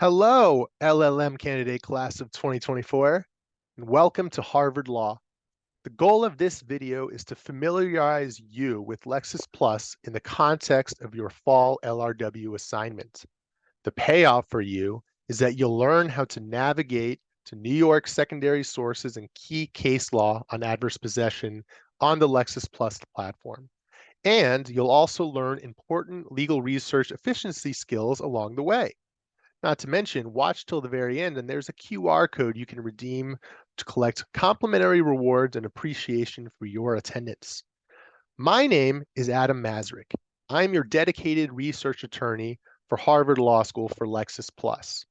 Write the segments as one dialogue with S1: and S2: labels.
S1: Hello, LLM candidate class of 2024, and welcome to Harvard Law. The goal of this video is to familiarize you with Lexis Plus in the context of your fall LRW assignment. The payoff for you is that you'll learn how to navigate to New York secondary sources and key case law on adverse possession on the Lexis Plus platform. And you'll also learn important legal research efficiency skills along the way. Not to mention, watch till the very end, and there's a QR code you can redeem to collect complimentary rewards and appreciation for your attendance. My name is Adam Mazrick. I'm your dedicated research attorney for Harvard Law School for Lexis Plus.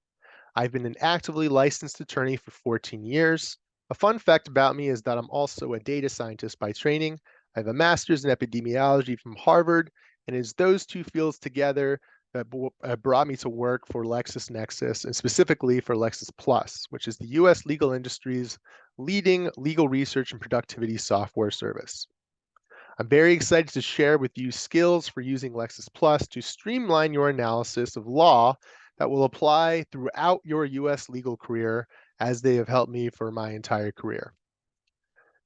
S1: I've been an actively licensed attorney for 14 years. A fun fact about me is that I'm also a data scientist by training. I have a master's in epidemiology from Harvard, and it's those two fields together that brought me to work for LexisNexis, and specifically for Lexis Plus, which is the US legal industry's leading legal research and productivity software service. I'm very excited to share with you skills for using Lexis Plus to streamline your analysis of law that will apply throughout your US legal career, as they have helped me for my entire career.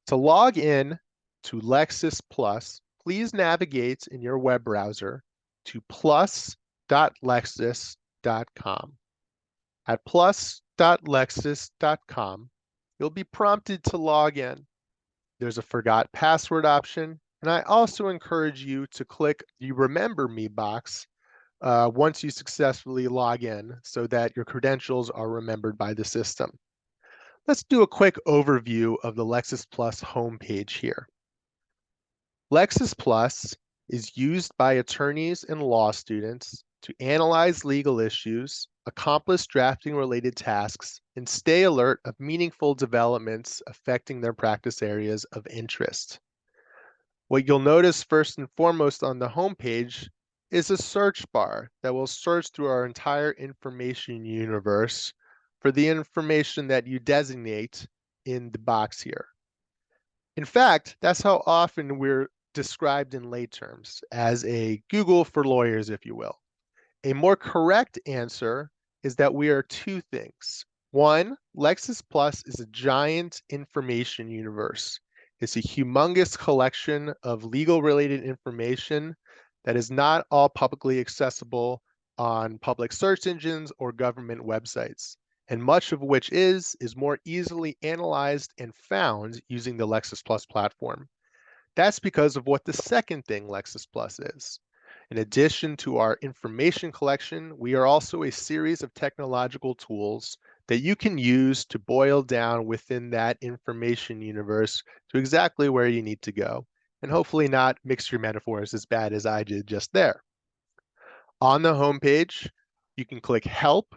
S1: To log in to Lexis Plus, please navigate in your web browser to plus.lexis.com. At plus.lexis.com, you'll be prompted to log in. There's a forgot password option, and I also encourage you to click the Remember Me box once you successfully log in so that your credentials are remembered by the system. Let's do a quick overview of the Lexis Plus homepage here. Lexis Plus is used by attorneys and law students to analyze legal issues, accomplish drafting-related tasks, and stay alert of meaningful developments affecting their practice areas of interest. What you'll notice first and foremost on the homepage is a search bar that will search through our entire information universe for the information that you designate in the box here. In fact, that's how often we're described in lay terms, as a Google for lawyers, if you will. A more correct answer is that we are two things. One, Lexis Plus is a giant information universe. It's a humongous collection of legal-related information that is not all publicly accessible on public search engines or government websites, and much of which is more easily analyzed and found using the Lexis Plus platform. That's because of what the second thing Lexis Plus is. In addition to our information collection, we are also a series of technological tools that you can use to boil down within that information universe to exactly where you need to go, and hopefully not mix your metaphors as bad as I did just there. On the homepage, you can click Help.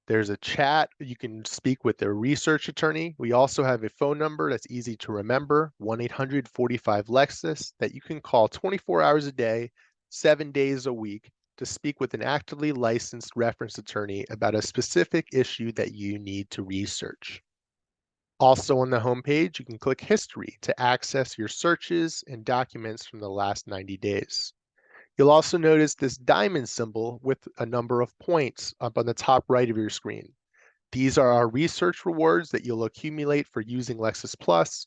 S1: There's a chat. You can speak with a research attorney. We also have a phone number that's easy to remember, 1-800-45-LEXIS, that you can call 24 hours a day, 7 days a week, to speak with an actively licensed reference attorney about a specific issue that you need to research. Also on the homepage, you can click History to access your searches and documents from the last 90 days. You'll also notice this diamond symbol with a number of points up on the top right of your screen. These are our research rewards that you'll accumulate for using Lexis Plus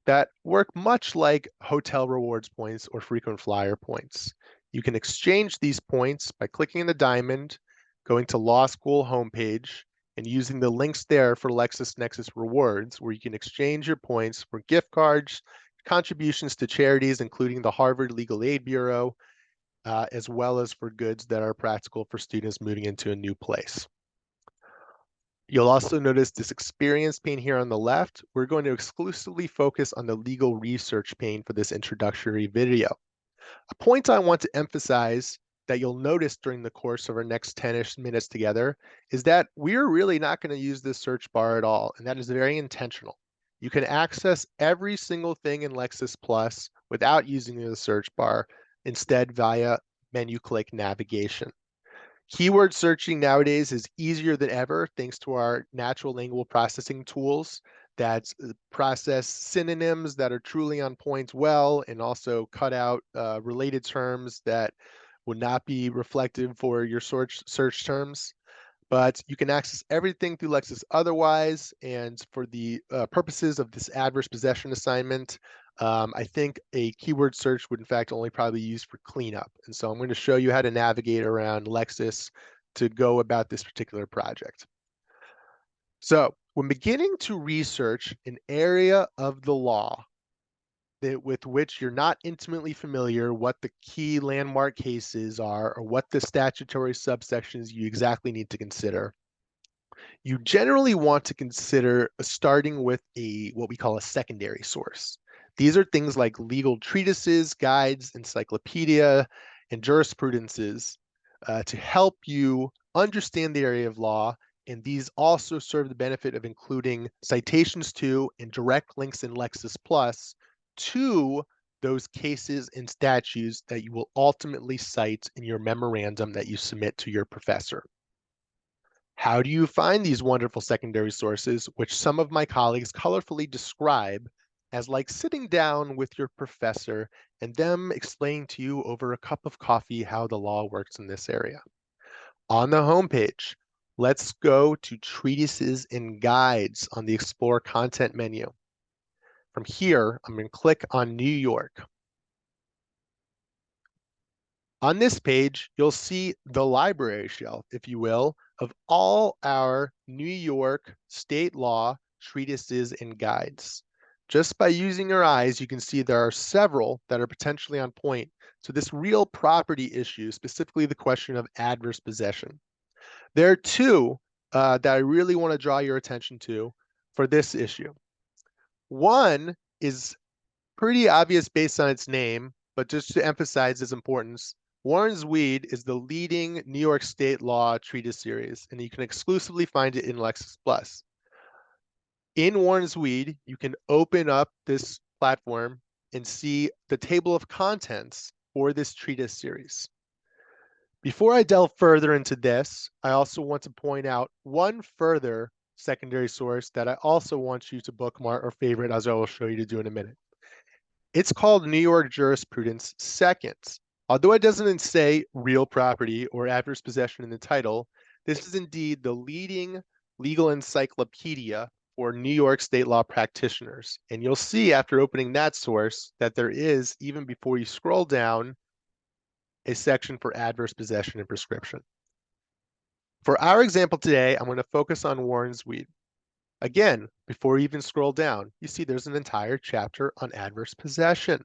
S1: that work much like hotel rewards points or frequent flyer points. You can exchange these points by clicking the diamond, going to Law School homepage, and using the links there for LexisNexis rewards, where you can exchange your points for gift cards, contributions to charities, including the Harvard Legal Aid Bureau, as well as for goods that are practical for students moving into a new place. You'll also notice this experience pane here on the left. We're going to exclusively focus on the legal research pane for this introductory video. A point I want to emphasize that you'll notice during the course of our next 10-ish minutes together is that we're really not going to use this search bar at all, and that is very intentional. You can access every single thing in Lexis Plus without using the search bar, instead via menu click navigation. Keyword searching nowadays is easier than ever thanks to our natural language processing tools that process synonyms that are truly on point well, and also cut out related terms that would not be reflective for your search terms. but you can access everything through Lexis otherwise. And for the purposes of this adverse possession assignment, I think a keyword search would in fact only probably be used for cleanup. And so I'm going to show you how to navigate around Lexis to go about this particular project. So when beginning to research an area of the law with which you're not intimately familiar, what the key landmark cases are, or what the statutory subsections you exactly need to consider, you generally want to consider starting with what we call a secondary source. These are things like legal treatises, guides, encyclopedia, and jurisprudences to help you understand the area of law. And these also serve the benefit of including citations to and direct links in Lexis Plus to those cases and statutes that you will ultimately cite in your memorandum that you submit to your professor. How do you find these wonderful secondary sources, which some of my colleagues colorfully describe as like sitting down with your professor and them explaining to you over a cup of coffee how the law works in this area? On the homepage, let's go to treatises and guides on the Explore Content menu. From here, I'm going to click on New York. On this page, you'll see the library shelf, if you will, of all our New York state law treatises and guides. Just by using your eyes, you can see there are several that are potentially on point to this real property issue, specifically the question of adverse possession. There are two that I really want to draw your attention to for this issue. One is pretty obvious based on its name, but just to emphasize its importance, Warren's Weed is the leading New York state law treatise series, and you can exclusively find it in Lexis Plus. In Warren's Weed, you can open up this platform and see the table of contents for this treatise series. Before I delve further into this, I also want to point out one further secondary source that I also want you to bookmark or favorite, as I will show you to do in a minute. It's called New York Jurisprudence Seconds. Although it doesn't say real property or adverse possession in the title, this is indeed the leading legal encyclopedia for New York state law practitioners. And you'll see after opening that source that there is, even before you scroll down, a section for adverse possession and prescription. For our example today, I'm going to focus on Warren's Weed. Again, before you even scroll down, you see there's an entire chapter on adverse possession.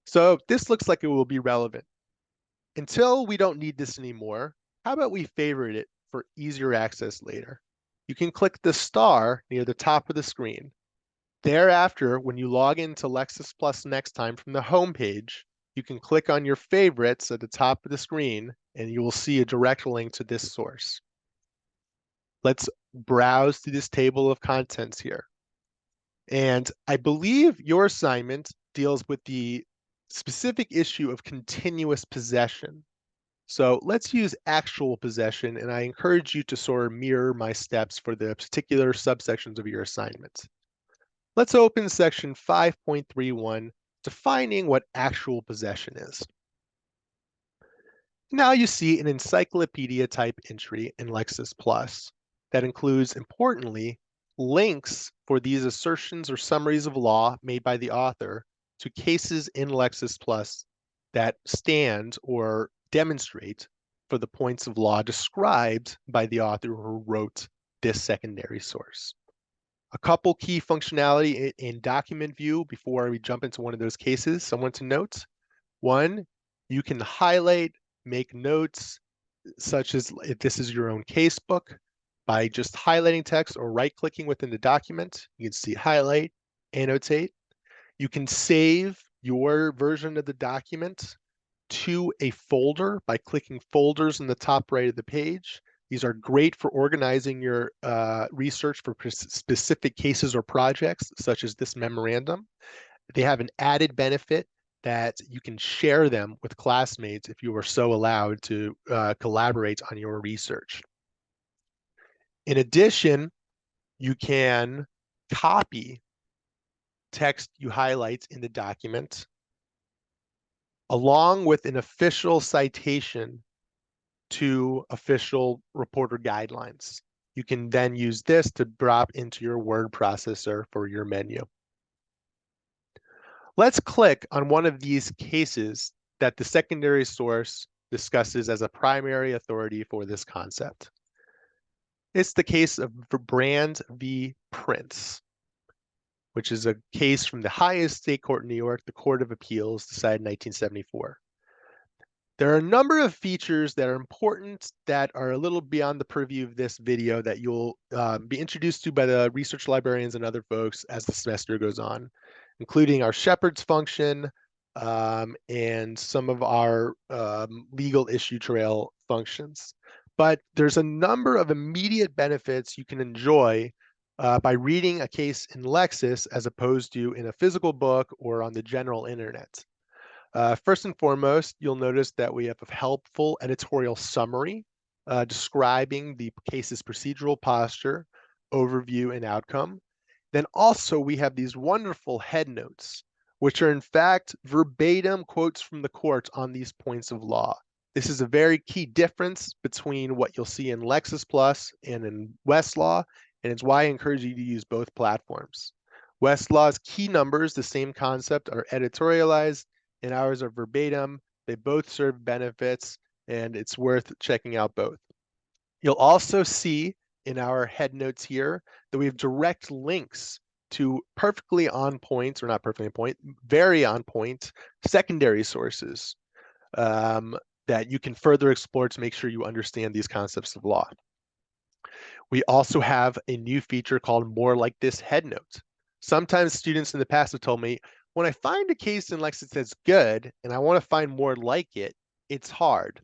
S1: So this looks like it will be relevant. Until we don't need this anymore, how about we favorite it for easier access later? You can click the star near the top of the screen. Thereafter, when you log into Lexis Plus next time from the home page, you can click on your favorites at the top of the screen and you will see a direct link to this source. Let's browse through this table of contents here. And I believe your assignment deals with the specific issue of continuous possession. So let's use actual possession, and I encourage you to sort of mirror my steps for the particular subsections of your assignment. Let's open section 5.31, defining what actual possession is. Now you see an encyclopedia type entry in Lexis Plus that includes, importantly, links for these assertions or summaries of law made by the author to cases in Lexis Plus that stand or demonstrate for the points of law described by the author who wrote this secondary source. A couple key functionality in document view before we jump into one of those cases, someone to note. One, you can highlight, make notes, such as if this is your own casebook, by just highlighting text or right-clicking within the document. You can see highlight, annotate. You can save your version of the document to a folder by clicking folders in the top right of the page. These are great for organizing your research for specific cases or projects, such as this memorandum. They have an added benefit that you can share them with classmates if you are so allowed to collaborate on your research. In addition, you can copy text you highlight in the document along with an official citation to official reporter guidelines. You can then use this to drop into your word processor for your menu. Let's click on one of these cases that the secondary source discusses as a primary authority for this concept. It's the case of Brand v. Prince, which is a case from the highest state court in New York, the Court of Appeals, decided in 1974. There are a number of features that are important that are a little beyond the purview of this video that you'll be introduced to by the research librarians and other folks as the semester goes on, including our Shepherd's function and some of our legal issue trail functions. But there's a number of immediate benefits you can enjoy by reading a case in Lexis as opposed to in a physical book or on the general internet. First and foremost, you'll notice that we have a helpful editorial summary describing the case's procedural posture, overview, and outcome. Then also we have these wonderful headnotes, which are in fact verbatim quotes from the court on these points of law. This is a very key difference between what you'll see in Lexis Plus and in Westlaw, and it's why I encourage you to use both platforms. Westlaw's key numbers, the same concept, are editorialized, and ours are verbatim. They both serve benefits, and it's worth checking out both. You'll also see in our head notes here that we have direct links to perfectly on point, or not perfectly on point, very on point secondary sources that you can further explore to make sure you understand these concepts of law. We also have a new feature called More Like This Head Note. Sometimes students in the past have told me, when I find a case in Lexis that's good and I want to find more like it, it's hard.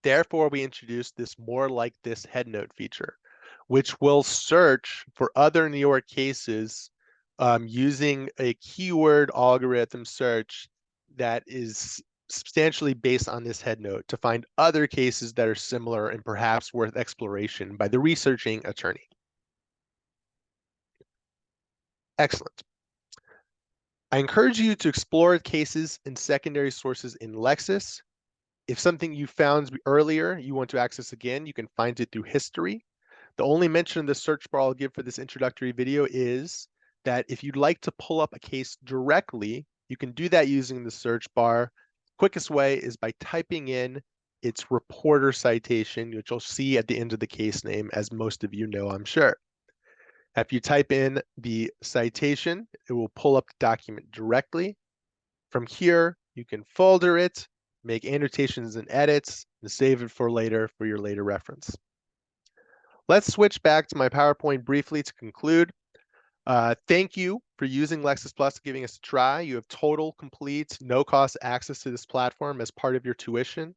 S1: Therefore, we introduced this More Like This Head Note feature, which will search for other New York cases using a keyword algorithm search that is substantially based on this head note to find other cases that are similar and perhaps worth exploration by the researching attorney. Excellent. I encourage you to explore cases and secondary sources in Lexis. If something you found earlier you want to access again, you can find it through history. The only mention in the search bar I'll give for this introductory video is that if you'd like to pull up a case directly, you can do that using the search bar. Quickest way is by typing in its reporter citation, which you'll see at the end of the case name, as most of you know, I'm sure. If you type in the citation, it will pull up the document directly. From here, you can folder it, make annotations and edits, and save it for later for your later reference. Let's switch back to my PowerPoint briefly to conclude. Thank you for using Lexis Plus, giving us a try. You have total, complete, no-cost access to this platform as part of your tuition.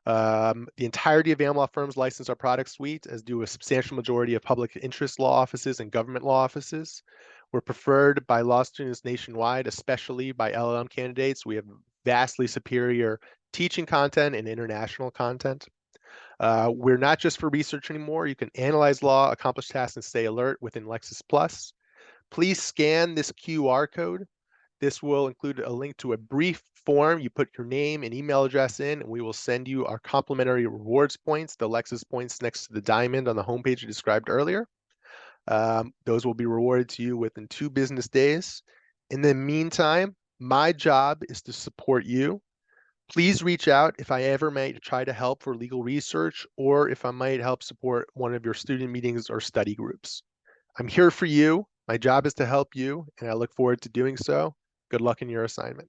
S1: The entirety of AmLaw firms license our product suite, as do a substantial majority of public interest law offices and government law offices. We're preferred by law students nationwide, especially by LLM candidates. We have vastly superior teaching content and international content. We're not just for research anymore. You can analyze law, accomplish tasks, and stay alert within Lexis Plus. Please scan this QR code. This will include a link to a brief form. You put your name and email address in, and we will send you our complimentary rewards points, the Lexis points next to the diamond on the homepage you described earlier. Those will be rewarded to you within 2 business days. In the meantime, my job is to support you. Please reach out if I ever might try to help for legal research, or if I might help support one of your student meetings or study groups. I'm here for you. My job is to help you, and I look forward to doing so. Good luck in your assignment.